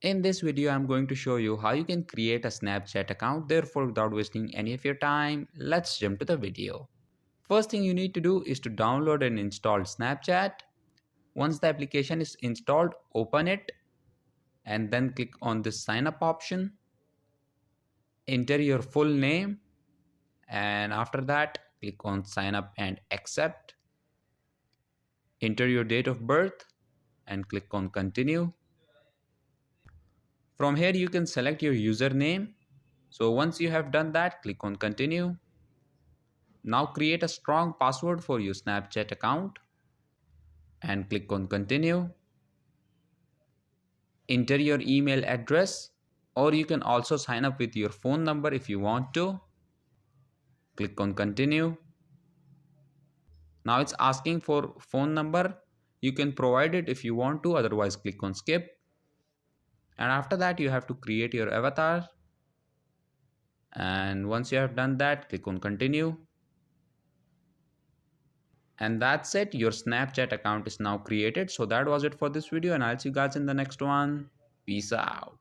In this video, I'm going to show you how you can create a Snapchat account. Therefore, without wasting any of your time, let's jump to the video. First thing you need to do is to download and install Snapchat. Once the application is installed, open it and then click on this sign up option. Enter your full name and after that, click on sign up and accept. Enter your date of birth and click on continue. From here, you can select your username. So once you have done that, click on continue. Now create a strong password for your Snapchat account and click on continue. Enter your email address or you can also sign up with your phone number if you want to. Click on continue. Now it's asking for phone number. You can provide it if you want to, otherwise click on skip. And after that you have to create your avatar. And once you have done that, click on continue. And that's it, your Snapchat account is now created. So that was it for this video and I'll see you guys in the next one. Peace out.